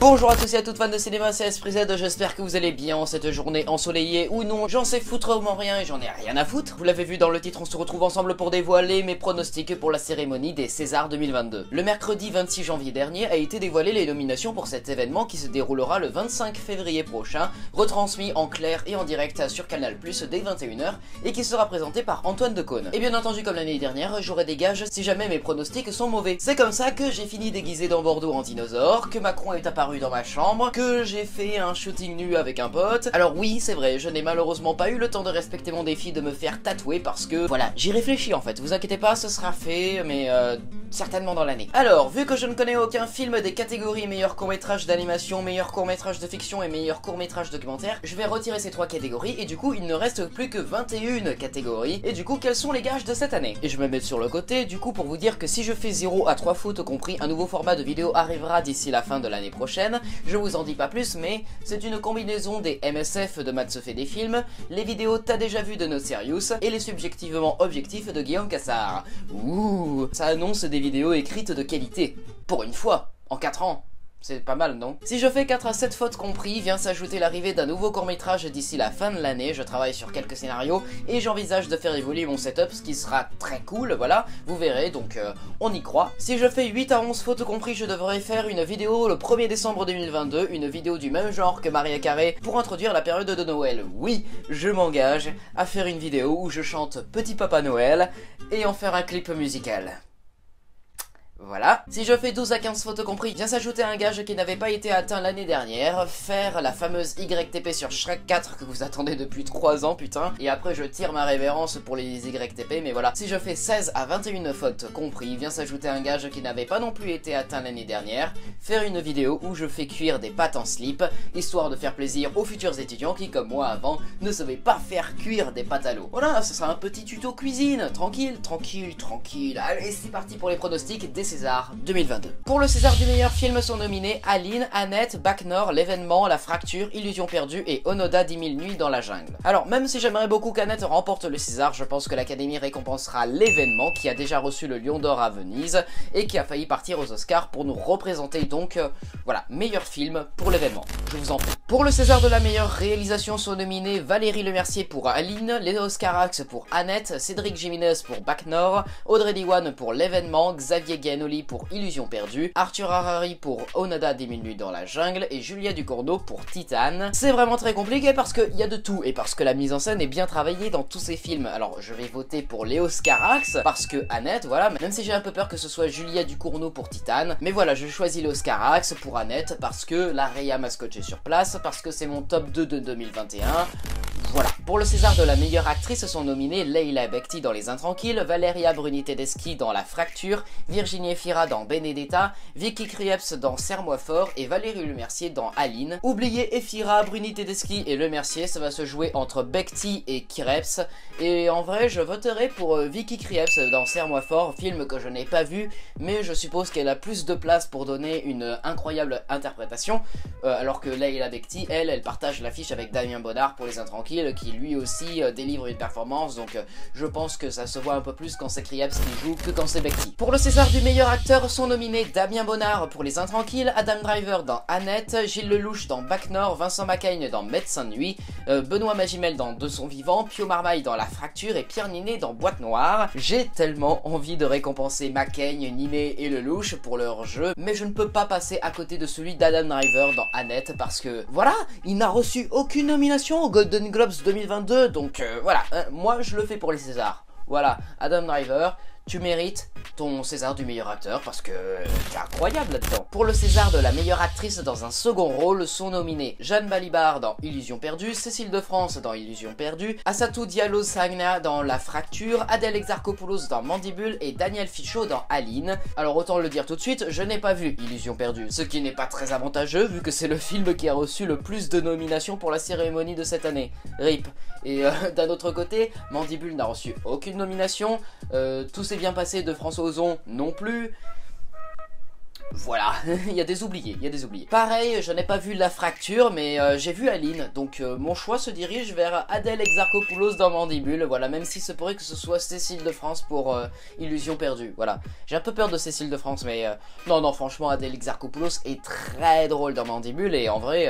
Bonjour à tous et à toutes fans de cinéma, c'est SpriZ, j'espère que vous allez bien en cette journée ensoleillée ou non. J'en sais foutrement rien et j'en ai rien à foutre. Vous l'avez vu dans le titre, on se retrouve ensemble pour dévoiler mes pronostics pour la cérémonie des Césars 2022. Le mercredi 26 janvier dernier a été dévoilé les nominations pour cet événement qui se déroulera le 25 février prochain, retransmis en clair et en direct sur Canal+ dès 21h et qui sera présenté par Antoine Decaune. Et bien entendu, comme l'année dernière, j'aurai des gages si jamais mes pronostics sont mauvais. C'est comme ça que j'ai fini déguisé dans Bordeaux en dinosaure, que Macron est apparu dans ma chambre, que j'ai fait un shooting nu avec un pote. Alors oui, c'est vrai, je n'ai malheureusement pas eu le temps de respecter mon défi de me faire tatouer parce que, voilà, j'y réfléchis en fait. Vous inquiétez pas, ce sera fait, mais certainement dans l'année. Alors, vu que je ne connais aucun film des catégories meilleur court-métrage d'animation, meilleur court-métrage de fiction et meilleur court-métrage documentaire, je vais retirer ces 3 catégories et du coup, il ne reste plus que 21 catégories. Et du coup, quels sont les gages de cette année? Et je me mets sur le côté, du coup, pour vous dire que si je fais 0 à 3 fautes compris, un nouveau format de vidéo arrivera d'ici la fin de l'année prochaine. Je vous en dis pas plus, mais c'est une combinaison des MSF de Maths se fait des films, les vidéos T'as déjà vu de No Serious et les subjectivement objectifs de Guillaume Cassard. Ouh, ça annonce des vidéos écrites de qualité. Pour une fois, en 4 ans. C'est pas mal, non? Si je fais 4 à 7 fautes compris, vient s'ajouter l'arrivée d'un nouveau court-métrage d'ici la fin de l'année. Je travaille sur quelques scénarios et j'envisage de faire évoluer mon setup, ce qui sera très cool, voilà, vous verrez, donc on y croit. Si je fais 8 à 11 fautes compris, je devrais faire une vidéo le 1er décembre 2022, une vidéo du même genre que Maria Carré pour introduire la période de Noël. Oui, je m'engage à faire une vidéo où je chante Petit Papa Noël et en faire un clip musical. Voilà. Si je fais 12 à 15 fautes compris, vient s'ajouter un gage qui n'avait pas été atteint l'année dernière, faire la fameuse YTP sur Shrek 4 que vous attendez depuis 3 ans, putain. Et après je tire ma révérence pour les YTP, mais voilà. Si je fais 16 à 21 fautes compris, vient s'ajouter un gage qui n'avait pas non plus été atteint l'année dernière, faire une vidéo où je fais cuire des pâtes en slip, histoire de faire plaisir aux futurs étudiants qui, comme moi avant, ne savaient pas faire cuire des pâtes à l'eau. Voilà, ce sera un petit tuto cuisine, tranquille, tranquille, tranquille. Allez, c'est parti pour les pronostics des César 2022. Pour le César du meilleur film sont nominés Aline, Annette, Bac Nord, L'événement, La fracture, Illusion perdue et Onoda 10 000 nuits dans la jungle. Alors même si j'aimerais beaucoup qu'Annette remporte le César, je pense que l'Académie récompensera L'événement qui a déjà reçu le Lion d'Or à Venise et qui a failli partir aux Oscars pour nous représenter donc, voilà, meilleur film pour L'événement. Je vous en prie. Pour le César de la meilleure réalisation sont nominés Valérie Lemercier pour Aline, Léo Scarax pour Annette, Cédric Jiménez pour Bac Nord, Audrey Diwan pour L'événement, Xavier Guénoli pour Illusion perdue, Arthur Harari pour Onoda 10 000 nuits dans la jungle et Julia Ducournau pour Titane. C'est vraiment très compliqué parce qu'il y a de tout et parce que la mise en scène est bien travaillée dans tous ces films. Alors je vais voter pour Léo Scarax parce que Annette, voilà, même si j'ai un peu peur que ce soit Julia Ducournau pour Titane, mais voilà, je choisis Léo Scarax pour Annette parce que la Réa m'a scotché sur place, parce que c'est mon top 2 de 2021. Voilà. Pour le César de la meilleure actrice sont nominés Leila Bekti dans Les Intranquilles, Valeria Bruni Tedeschi dans La fracture, Virginie Fira dans Benedetta, Vicky Krieps dans Serre-moi fort et Valérie Lemercier dans Aline. Oubliez Efira, Bruni Tedeschi et Lemercier, ça va se jouer entre Bekti et Krieps. Et en vrai, je voterai pour Vicky Krieps dans Serre-moi fort, film que je n'ai pas vu, mais je suppose qu'elle a plus de place pour donner une incroyable interprétation, alors que Leila Bekti, elle partage l'affiche avec Damien Bonnard pour Les Intranquilles, qui lui aussi délivre une performance, donc je pense que ça se voit un peu plus quand c'est Krieps qui joue que quand c'est Bekti. Pour le César du meilleur acteur sont nominés Damien Bonnard pour Les Intranquilles, Adam Driver dans Annette, Gilles Lelouch dans Bac Nord, Vincent Macaigne dans Médecin de nuit, Benoît Magimel dans De son vivant, Pio Marmaille dans La fracture et Pierre Ninet dans Boîte noire. J'ai tellement envie de récompenser Macaigne, Ninet et Lelouch pour leur jeu, mais je ne peux pas passer à côté de celui d'Adam Driver dans Annette parce que, voilà, il n'a reçu aucune nomination aux Golden Globes 2022, donc voilà, moi je le fais pour les Césars. Voilà, Adam Driver, tu mérites ton César du meilleur acteur parce que t'es incroyable là-dedans. Pour le César de la meilleure actrice dans un second rôle sont nominés Jeanne Balibar dans Illusion perdue, Cécile de France dans Illusion perdue, Assatou Diallo Sagna dans La fracture, Adèle Exarchopoulos dans Mandibule et Daniel Fichot dans Aline. Alors autant le dire tout de suite, je n'ai pas vu Illusion perdue, ce qui n'est pas très avantageux vu que c'est le film qui a reçu le plus de nominations pour la cérémonie de cette année. RIP. Et d'un autre côté, Mandibule n'a reçu aucune nomination, tout s'est bien passé de François Ozon non plus. Voilà, il y a des oubliés, il y a des oubliés. Pareil, je n'ai pas vu La Fracture, mais j'ai vu Aline, donc mon choix se dirige vers Adèle Exarchopoulos dans Mandibule, voilà, même si se pourrait que ce soit Cécile de France pour Illusion perdue, voilà. J'ai un peu peur de Cécile de France, mais non, franchement, Adèle Exarchopoulos est très drôle dans Mandibule, et en vrai,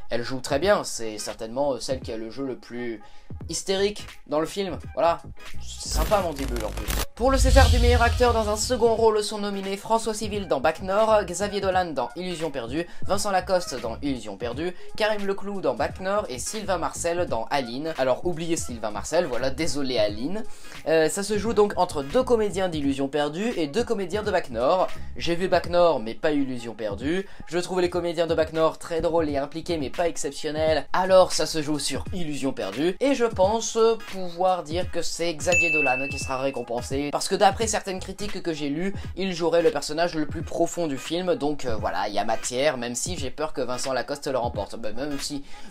elle joue très bien, c'est certainement celle qui a le jeu le plus hystérique dans le film, voilà. C'est sympa Mandibule en plus. Pour le César du meilleur acteur dans un second rôle sont nominés François Civil dans Bac Nord, Xavier Dolan dans Illusion perdue, Vincent Lacoste dans Illusion perdue, Karim Leclou dans Bac Nord et Sylvain Marcel dans Aline. Alors oubliez Sylvain Marcel, voilà, désolé Aline. Ça se joue donc entre deux comédiens d'Illusion perdue et deux comédiens de Bac Nord. J'ai vu Bac Nord mais pas Illusion perdue. Je trouve les comédiens de Bac Nord très drôles et impliqués mais pas exceptionnels. Alors ça se joue sur Illusion perdue. Et je pense pouvoir dire que c'est Xavier Dolan qui sera récompensé. Parce que d'après certaines critiques que j'ai lues, il jouerait le personnage le plus profond du film. Donc voilà, il y a matière, même si j'ai peur que Vincent Lacoste le remporte. Bah,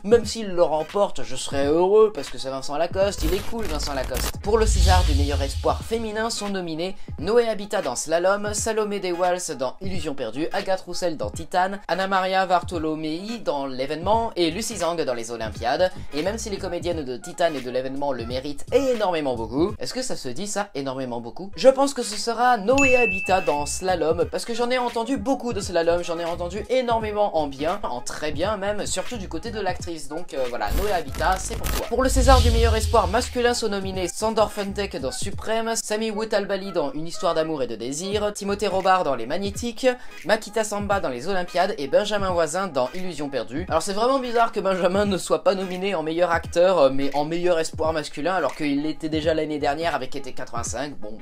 même s'il le remporte, je serais heureux parce que c'est Vincent Lacoste, il est cool Vincent Lacoste. Pour le César du meilleur espoir féminin sont nominés Noé Habitat dans Slalom, Salomé Deswals dans Illusion perdue, Agathe Roussel dans Titane, Anna Maria Bartolomei dans L'événement et Lucy Zhang dans Les Olympiades. Et même si les comédiennes de Titane et de L'événement le méritent énormément beaucoup, est-ce que ça se dit ça, énormément beaucoup? Je pense que ce sera Noé Habitat dans Slalom, parce que j'en ai entendu beaucoup de Slalom, j'en ai entendu énormément en bien, en très bien même, surtout du côté de l'actrice, donc voilà, Noé Habitat, c'est pour toi. Pour le César du meilleur espoir masculin sont nominés Sandor Funtek dans Suprême, Sami Woutalbali dans Une histoire d'amour et de désir, Timothée Robard dans Les Magnétiques, Makita Samba dans Les Olympiades et Benjamin Voisin dans Illusion perdue. Alors c'est vraiment bizarre que Benjamin ne soit pas nominé en meilleur acteur, mais en meilleur espoir masculin, alors qu'il l'était déjà l'année dernière avec été 85, bon,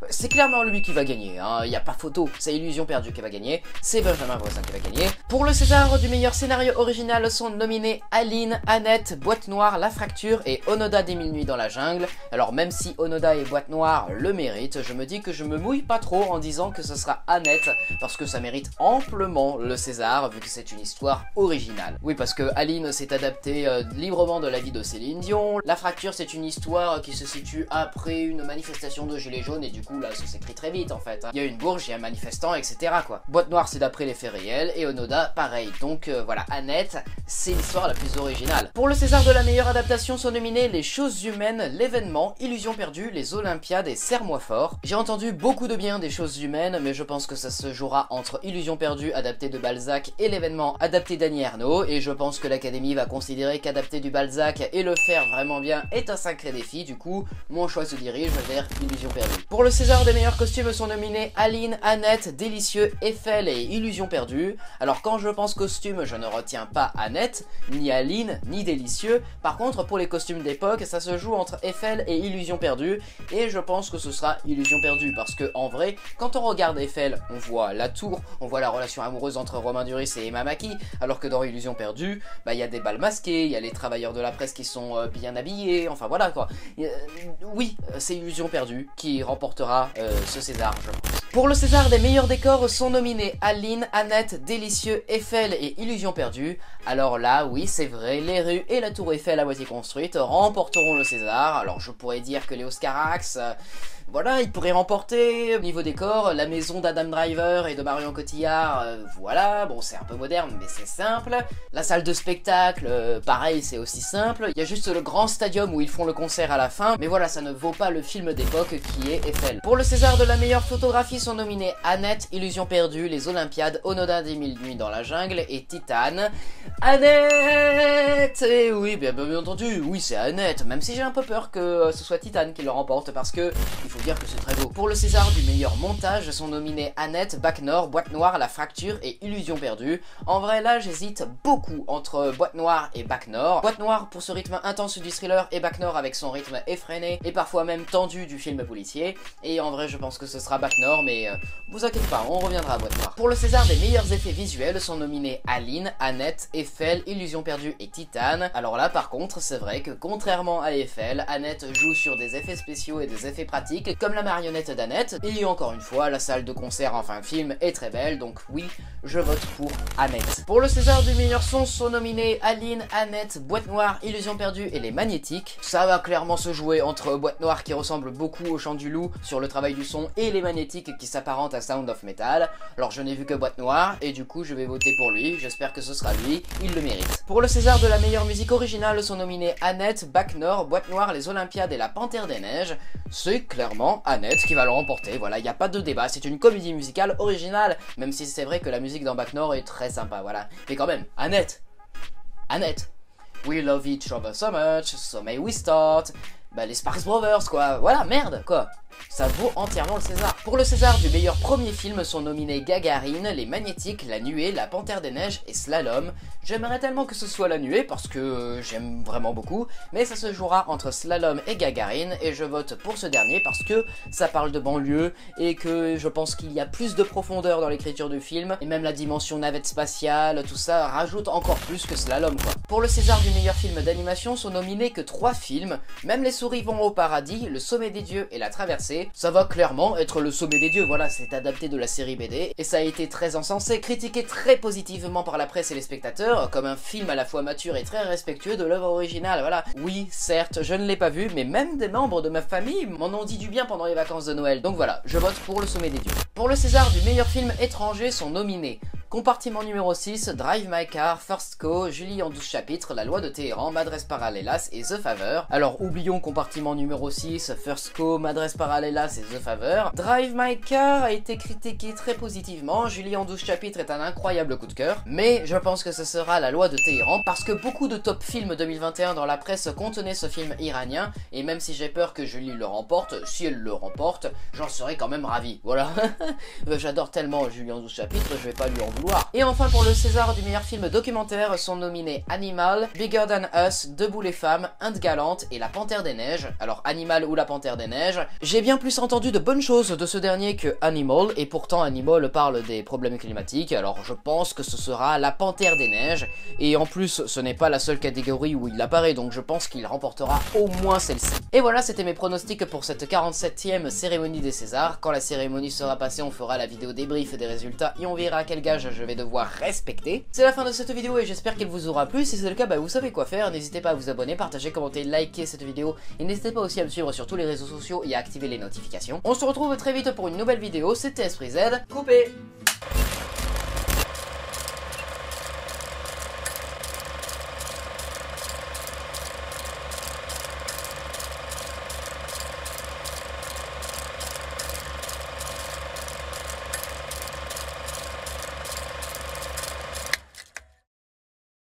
c'est clairement lui qui va gagner, hein. Y a pas photo, c'est Illusion perdue qui va gagner, c'est Benjamin Voisin qui va gagner. Pour le César du meilleur scénario original sont nominés Aline, Annette, Boîte Noire, La Fracture et Onoda des Mille Nuits dans la Jungle. Alors même si Onoda et Boîte Noire le méritent, je me dis que je me mouille pas trop en disant que ce sera Annette, parce que ça mérite amplement le César, vu que c'est une histoire originale. Oui, parce que Aline s'est adaptée librement de la vie de Céline Dion, La Fracture c'est une histoire qui se situe après une manifestation de gilets jaunes, et du coup là ça s'écrit très vite en fait. Il y a une bourge, il y a un manifestant, etc. quoi. Boîte Noire c'est d'après les faits réels, et Onoda pareil. Donc voilà, Annette, c'est l'histoire la plus originale. Pour le César de la meilleure adaptation sont nominés Les Choses Humaines, L'événement, Illusion perdue, Les Olympiades et Serre-moi fort. J'ai entendu beaucoup de bien des Choses Humaines, mais je pense que ça se jouera entre Illusion perdue adapté de Balzac et L'événement adapté d'Annie Ernaux, et je pense que l'Académie va considérer qu'adapter du Balzac et le faire vraiment bien est un sacré défi. Du coup, mon choix se dirige vers Illusion perdue. Pour le César des meilleurs costumes sont nominés Aline, Annette, Délicieux, Eiffel et Illusion perdue. Alors quand je pense costume, je ne retiens pas Annette, ni Aline, ni Délicieux. Par contre, pour les costumes d'époque, ça se joue entre Eiffel et Illusion perdue, et je pense que ce sera Illusion perdue, parce que en vrai, quand on regarde Eiffel, on voit la tour, on voit la relation amoureuse entre Romain Duris et Emma Mackey, alors que dans Illusion perdue, bah il y a des bals masqués, il y a les travailleurs de la presse qui sont bien habillés, enfin voilà quoi. Oui, c'est Illusion perdue qui remportera ce César, je pense. Pour le César des meilleurs décors sont nominés Aline, Annette, Délicieux, Eiffel et Illusion perdue. Alors là, oui, c'est vrai, les rues et la tour Eiffel à moitié construite remporteront le César. Alors je pourrais dire que les Oscarax... voilà, il pourrait remporter, au niveau décor, la maison d'Adam Driver et de Marion Cotillard, voilà, bon c'est un peu moderne mais c'est simple. La salle de spectacle, pareil c'est aussi simple. Il y a juste le grand stadium où ils font le concert à la fin, mais voilà, ça ne vaut pas le film d'époque qui est Eiffel. Pour le César de la meilleure photographie sont nominés Annette, Illusion perdue, Les Olympiades, Onoda des Mille Nuits dans la Jungle et Titane. Annette! Et oui, bien entendu, oui c'est Annette, même si j'ai un peu peur que ce soit Titane qui le remporte, parce que il faut dire que c'est très beau. Pour le César du meilleur montage sont nominés Annette, Bac Nord, Boîte Noire, La Fracture et Illusion perdue. En vrai là j'hésite beaucoup entre Boîte Noire et Bac Nord. Boîte Noire pour ce rythme intense du thriller et Bac Nord avec son rythme effréné et parfois même tendu du film policier. Et en vrai je pense que ce sera Bac Nord, mais vous inquiétez pas, on reviendra à Boîte Noire. Pour le César des meilleurs effets visuels sont nominés Aline, Annette, Eiffel, Illusion perdue et Titane. Alors là par contre c'est vrai que contrairement à Eiffel, Annette joue sur des effets spéciaux et des effets pratiques, magnifique, comme la marionnette d'Annette. Et encore une fois, la salle de concert en fin de film est très belle, donc oui, je vote pour Annette. Pour le César du meilleur son sont nominés Aline, Annette, Boîte Noire, Illusion perdue et Les Magnétiques. Ça va clairement se jouer entre Boîte Noire qui ressemble beaucoup au Chant du Loup sur le travail du son et Les Magnétiques qui s'apparentent à Sound of Metal. Alors je n'ai vu que Boîte Noire et du coup je vais voter pour lui, j'espère que ce sera lui, il le mérite. Pour le César de la meilleure musique originale sont nominés Annette, Bac Nord, Boîte Noire, Les Olympiades et La Panthère des Neiges. C'est clairement Annette qui va le remporter, voilà, il n'y a pas de débat, c'est une comédie musicale originale, même si c'est vrai que la musique dans Bac Nord est très sympa, voilà. Mais quand même, Annette, we love each other so much, so may we start. Bah les Sparks Brothers quoi, voilà, merde quoi. Ça vaut entièrement le César. Pour le César du meilleur premier film sont nominés Gagarine, Les Magnétiques, La Nuée, La Panthère des Neiges et Slalom. J'aimerais tellement que ce soit La Nuée parce que j'aime vraiment beaucoup, mais ça se jouera entre Slalom et Gagarine et je vote pour ce dernier parce que ça parle de banlieue et que je pense qu'il y a plus de profondeur dans l'écriture du film et même la dimension navette spatiale, tout ça rajoute encore plus que Slalom quoi. Pour le César du meilleur film d'animation sont nominés que 3 films, Même les souris vont au paradis, Le Sommet des dieux et La Traversée. Ça va clairement être Le Sommet des dieux, voilà, c'est adapté de la série BD, et ça a été très encensé, critiqué très positivement par la presse et les spectateurs, comme un film à la fois mature et très respectueux de l'œuvre originale, voilà. Oui, certes, je ne l'ai pas vu, mais même des membres de ma famille m'en ont dit du bien pendant les vacances de Noël, donc voilà, je vote pour Le Sommet des dieux. Pour le César du meilleur film étranger sont nominés Compartiment numéro 6, Drive My Car, First Co, Julie en 12 chapitres, La Loi de Téhéran, Madres Paralelas et The Favor. Alors oublions Compartiment numéro 6, First Co, Madres Paralelas et The Favor. Drive My Car a été critiqué très positivement, Julie en 12 chapitres est un incroyable coup de cœur, mais je pense que ce sera La Loi de Téhéran parce que beaucoup de top films 2021 dans la presse contenaient ce film iranien, et même si j'ai peur que Julie le remporte, si elle le remporte, j'en serais quand même ravi, voilà. J'adore tellement Julie en 12 chapitres, je vais pas lui en vouloir. Et enfin pour le César du meilleur film documentaire sont nominés Animal, Bigger Than Us, Debout les femmes, Inde galante et La Panthère des Neiges. Alors Animal ou La Panthère des Neiges, j'ai bien plus entendu de bonnes choses de ce dernier que Animal, et pourtant Animal parle des problèmes climatiques, alors je pense que ce sera La Panthère des Neiges, et en plus ce n'est pas la seule catégorie où il apparaît, donc je pense qu'il remportera au moins celle-ci. Et voilà, c'était mes pronostics pour cette 47e cérémonie des Césars. Quand la cérémonie sera passée, on fera la vidéo débrief des résultats et on verra quel gage je vais devoir respecter. C'est la fin de cette vidéo et j'espère qu'elle vous aura plu. Si c'est le cas, bah vous savez quoi faire. N'hésitez pas à vous abonner, partager, commenter, liker cette vidéo et n'hésitez pas aussi à me suivre sur tous les réseaux sociaux et à activer les notifications. On se retrouve très vite pour une nouvelle vidéo. C'était Esprit Z. Coupé!